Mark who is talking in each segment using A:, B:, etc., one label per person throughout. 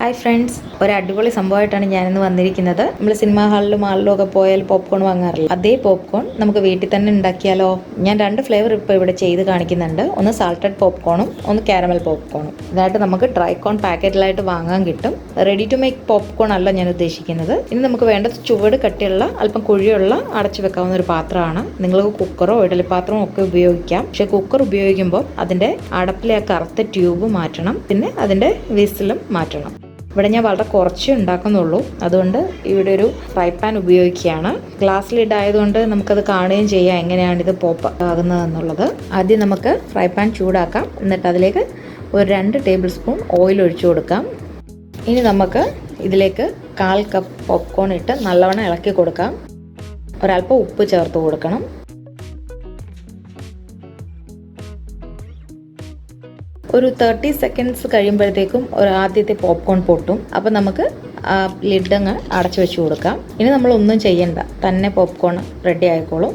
A: Hi friends, ഒരു അടിപൊളി സംഭവമായിട്ടാണ് ഞാനിന്ന് വന്നിരിക്കുന്നത്. നമ്മൾ സിനിമാ ഹാളിലും ഒക്കെ പോയാൽ പോപ്കോൺ വാങ്ങാറില്ല. അതേ പോപ്കോൺ നമുക്ക് വീട്ടിൽ തന്നെ ഉണ്ടാക്കിയാലോ? ഞാൻ 2 ഫ്ലേവർ ഇപ്പോൾ ഇവിടെ ചെയ്ത് കാണിക്കുന്നുണ്ട്. ഒന്ന് സാൾട്ടഡ് പോപ്കോണും ഒന്ന് കാരമൽ പോപ്കോണും. ഇതായിട്ട് നമുക്ക് ഡ്രൈ കോൺ പാക്കറ്റിലായിട്ട് വാങ്ങാൻ കിട്ടും. റെഡി ടു മേക്ക് പോപ്കോൺ അല്ല ഞാൻ ഉദ്ദേശിക്കുന്നത്. ഇനി നമുക്ക് വേണ്ടത് ചുവട് കട്ടിയുള്ള അല്പം കുഴിയുള്ള അടച്ചു വെക്കാവുന്ന ഒരു പാത്രമാണ്. നിങ്ങൾക്ക് കുക്കറോ ഇഡലിപ്പാത്രമോ ഒക്കെ ഉപയോഗിക്കാം. പക്ഷേ കുക്കർ ഉപയോഗിക്കുമ്പോൾ അതിൻ്റെ അടപ്പിലെ ആ കറുത്ത ട്യൂബ് മാറ്റണം, പിന്നെ അതിൻ്റെ വിസിലും മാറ്റണം. ഇവിടെ ഞാൻ വളരെ കുറച്ചേ ഉണ്ടാക്കുന്നുള്ളൂ, അതുകൊണ്ട് ഇവിടെ ഒരു ഫ്രൈ പാൻ ഉപയോഗിക്കുകയാണ്. ഗ്ലാസ് ലിഡ് ആയതുകൊണ്ട് നമുക്കത് കാണുകയും ചെയ്യാം എങ്ങനെയാണ് ഇത് പോപ്പ് ആകുന്നതെന്നുള്ളത്. ആദ്യം നമുക്ക് ഫ്രൈ പാൻ ചൂടാക്കാം. എന്നിട്ട് അതിലേക്ക് ഒരു 2 ടേബിൾ സ്പൂൺ ഓയിൽ ഒഴിച്ചു കൊടുക്കാം. ഇനി നമുക്ക് ഇതിലേക്ക് 1/4 കപ്പ് പോപ്കോൺ ഇട്ട് നല്ലവണ്ണം ഇളക്കി കൊടുക്കാം. ഒരല്പം ഉപ്പ് ചേർത്ത് കൊടുക്കണം. ഒരു 30 സെക്കൻഡ്സ് കഴിയുമ്പോഴത്തേക്കും ആദ്യത്തെ പോപ്കോൺ പൊട്ടും. അപ്പോൾ നമുക്ക് ലിഡങ്ങ് അടച്ചു വെച്ച് കൊടുക്കാം. ഇനി നമ്മളൊന്നും ചെയ്യണ്ട, തന്നെ പോപ്കോൺ റെഡി ആയിക്കോളും.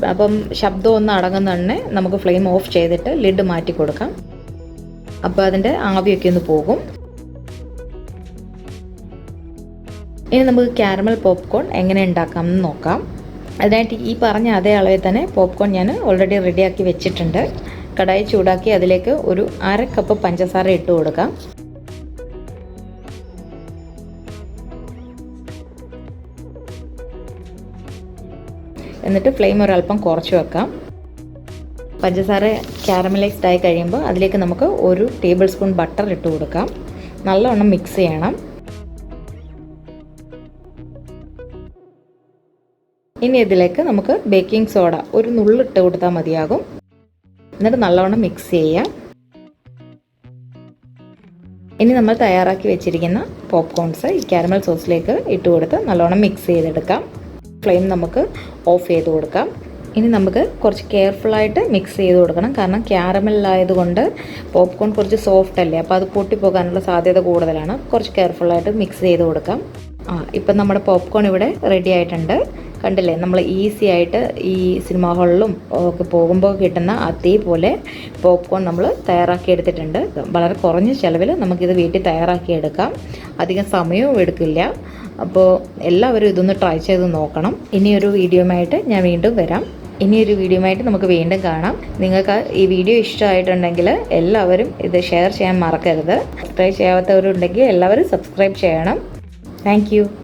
A: അപ്പം ശബ്ദം ഒന്ന് അടങ്ങുന്ന നമുക്ക് ഫ്ലെയിം ഓഫ് ചെയ്തിട്ട് ലിഡ് മാറ്റി കൊടുക്കാം. അപ്പോൾ അതിൻ്റെ ആവിയൊക്കെ ഒന്ന് പോകും. ഇനി നമുക്ക് കാരമൽ പോപ്കോൺ എങ്ങനെ ഉണ്ടാക്കാമെന്ന് നോക്കാം. അതിനായിട്ട് ഈ പറഞ്ഞ അതേ അളവിൽ തന്നെ പോപ്കോൺ ഞാൻ ഓൾറെഡി റെഡിയാക്കി വെച്ചിട്ടുണ്ട്. കടായി ചൂടാക്കി അതിലേക്ക് ഒരു 1/2 കപ്പ് പഞ്ചസാര ഇട്ട് കൊടുക്കാം. എന്നിട്ട് ഫ്ലെയിം ഒരല്പം കുറച്ച് വെക്കാം. പഞ്ചസാര കാരമലൈസ്ഡ് ആയി കഴിയുമ്പോൾ അതിലേക്ക് നമുക്ക് 1 ടേബിൾ സ്പൂൺ ബട്ടർ ഇട്ട് കൊടുക്കാം. നല്ലവണ്ണം മിക്സ് ചെയ്യണം. ഇനി ഇതിലേക്ക് നമുക്ക് ബേക്കിംഗ് സോഡ ഒരു നുള്ളിട്ട് കൊടുത്താൽ മതിയാകും. എന്നിട്ട് നല്ലവണ്ണം മിക്സ് ചെയ്യാം. ഇനി നമ്മൾ തയ്യാറാക്കി വെച്ചിരിക്കുന്ന പോപ്കോൺസ് ഈ കാരമൽ സോസിലേക്ക് ഇട്ട് കൊടുത്ത് നല്ലവണ്ണം മിക്സ് ചെയ്തെടുക്കാം. ഫ്ലെയിം നമുക്ക് ഓഫ് ചെയ്ത് കൊടുക്കാം. ഇനി നമുക്ക് കുറച്ച് കെയർഫുള്ളായിട്ട് മിക്സ് ചെയ്ത് കൊടുക്കണം. കാരണം ക്യാരമലായതുകൊണ്ട് പോപ്കോൺ കുറച്ച് സോഫ്റ്റ് അല്ലേ, അപ്പോൾ അത് പൊട്ടിപ്പോകാനുള്ള സാധ്യത കൂടുതലാണ്. കുറച്ച് കെയർഫുള്ളായിട്ട് മിക്സ് ചെയ്ത് കൊടുക്കാം. ഇപ്പം നമ്മുടെ പോപ്കോൺ ഇവിടെ റെഡി ആയിട്ടുണ്ട്. കണ്ടില്ലേ, നമ്മൾ ഈസി ആയിട്ട് ഈ സിനിമാ ഹാളിലും ഒക്കെ പോകുമ്പോൾ കിട്ടുന്ന അതേപോലെ പോപ്കോൺ നമ്മൾ തയ്യാറാക്കി എടുത്തിട്ടുണ്ട്. വളരെ കുറഞ്ഞ ചിലവിൽ നമുക്കിത് വീട്ടിൽ തയ്യാറാക്കിയെടുക്കാം. അധികം സമയവും എടുക്കില്ല. അപ്പോൾ എല്ലാവരും ഇതൊന്ന് ട്രൈ ചെയ്ത് നോക്കണം. ഇനിയൊരു വീഡിയോയുമായിട്ട് ഞാൻ വീണ്ടും വരാം. ഇനിയൊരു വീഡിയോയുമായിട്ട് നമുക്ക് വീണ്ടും കാണാം. നിങ്ങൾക്ക് ഈ വീഡിയോ ഇഷ്ടമായിട്ടുണ്ടെങ്കിൽ എല്ലാവരും ഇത് ഷെയർ ചെയ്യാൻ മറക്കരുത്. സബ്സ്ക്രൈബ് ചെയ്യാത്തവരുണ്ടെങ്കിൽ എല്ലാവരും സബ്സ്ക്രൈബ് ചെയ്യണം. താങ്ക്